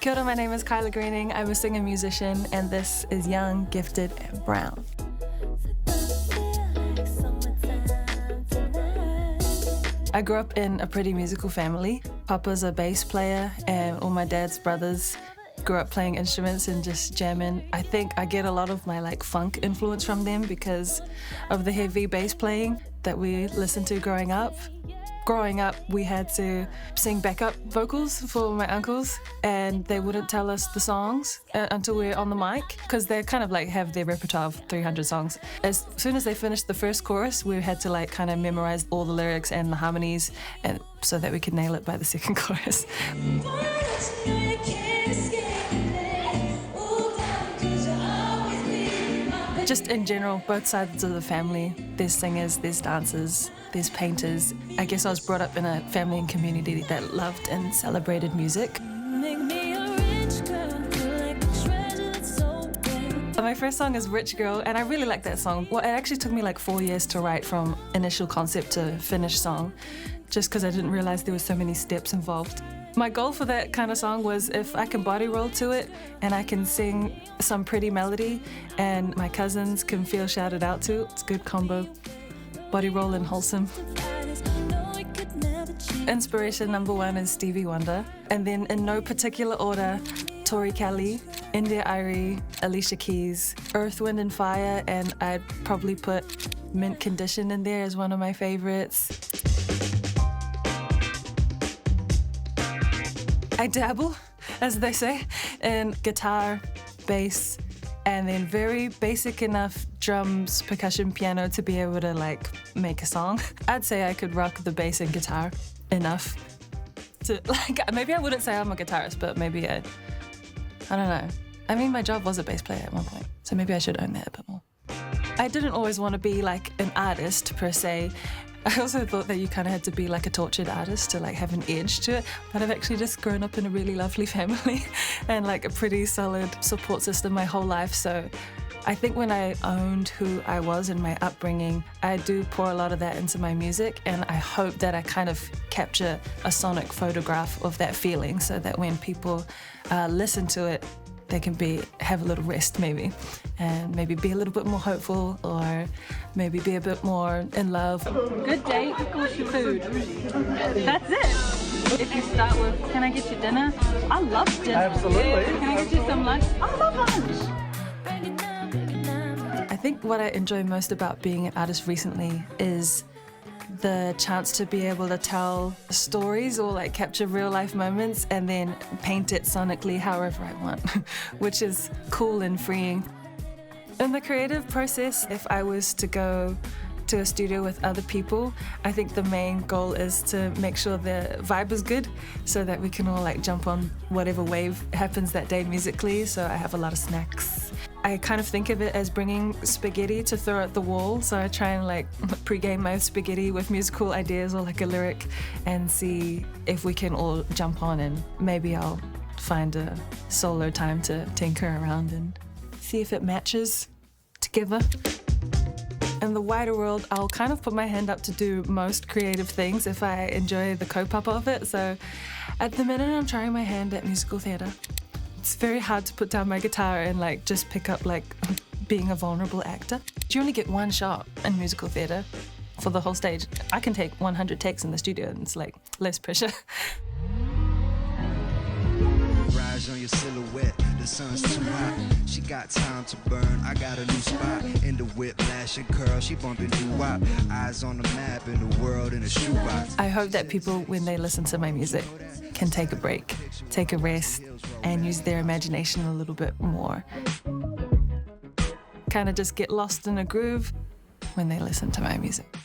Kia ora, my name is Kyla Greening. I'm a singer-musician, and this is Young, Gifted, and Brown. I grew up in a pretty musical family. Papa's a bass player, and all my dad's brothers grew up playing instruments and just jamming. I think I get a lot of my funk influence from them because of the heavy bass playing that we listened to growing up. Growing up, we had to sing backup vocals for my uncles, and they wouldn't tell us the songs until we were on the mic, because they kind of have their repertoire of 300 songs. As soon as they finished the first chorus, we had to kind of memorize all the lyrics and the harmonies, and so that we could nail it by the second chorus. Just in general, both sides of the family, there's singers, there's dancers, there's painters. I guess I was brought up in a family and community that loved and celebrated music. My first song is Rich Girl, and I really like that song. Well, it actually took me 4 years to write from initial concept to finished song, just because I didn't realize there were so many steps involved. My goal for that kind of song was if I can body roll to it and I can sing some pretty melody and my cousins can feel shouted out to. It's a good combo. Body roll and wholesome. Inspiration number 1 is Stevie Wonder. And then in no particular order, Tori Kelly, India Arie, Alicia Keys, Earth, Wind and Fire, and I'd probably put Mint Condition in there as one of my favorites. I dabble, as they say, in guitar, bass, and then very basic enough drums, percussion, piano to be able to make a song. I'd say I could rock the bass and guitar enough to maybe I wouldn't say I'm a guitarist, but maybe I don't know. I mean, my job was a bass player at one point, so maybe I should own that a bit more. I didn't always want to be an artist per se. I also thought that you kind of had to be a tortured artist to have an edge to it, but I've actually just grown up in a really lovely family and a pretty solid support system my whole life. So I think when I owned who I was in my upbringing, I do pour a lot of that into my music, and I hope that I kind of capture a sonic photograph of that feeling so that when people listen to it, they can have a little rest maybe, and maybe be a little bit more hopeful, or maybe be a bit more in love. Good date equals food. That's it. If you start with, can I get you dinner? I love dinner. Absolutely. Can I get you some lunch? I love lunch. I think what I enjoy most about being an artist recently is the chance to be able to tell stories or capture real life moments and then paint it sonically however I want, which is cool and freeing. In the creative process, if I was to go to a studio with other people, I think the main goal is to make sure the vibe is good so that we can all jump on whatever wave happens that day musically. So I have a lot of snacks. I kind of think of it as bringing spaghetti to throw at the wall. So I try and pre-game my spaghetti with musical ideas or a lyric and see if we can all jump on, and maybe I'll find a solo time to tinker around and see if it matches together. In the wider world, I'll kind of put my hand up to do most creative things if I enjoy the kaupapa of it. So at the minute, I'm trying my hand at musical theatre. It's very hard to put down my guitar and just pick up being a vulnerable actor. You only get one shot in musical theatre for the whole stage. I can take 100 takes in the studio and it's less pressure. Rise on your silhouette, the sun's too hot. She got time to burn, I got a new spot. In the whiplash and curl, she bumping doo-wop. Eyes on the map in the world in a shoebox. I hope that people, when they listen to my music, can take a break, take a rest, and use their imagination a little bit more. Kind of just get lost in a groove when they listen to my music.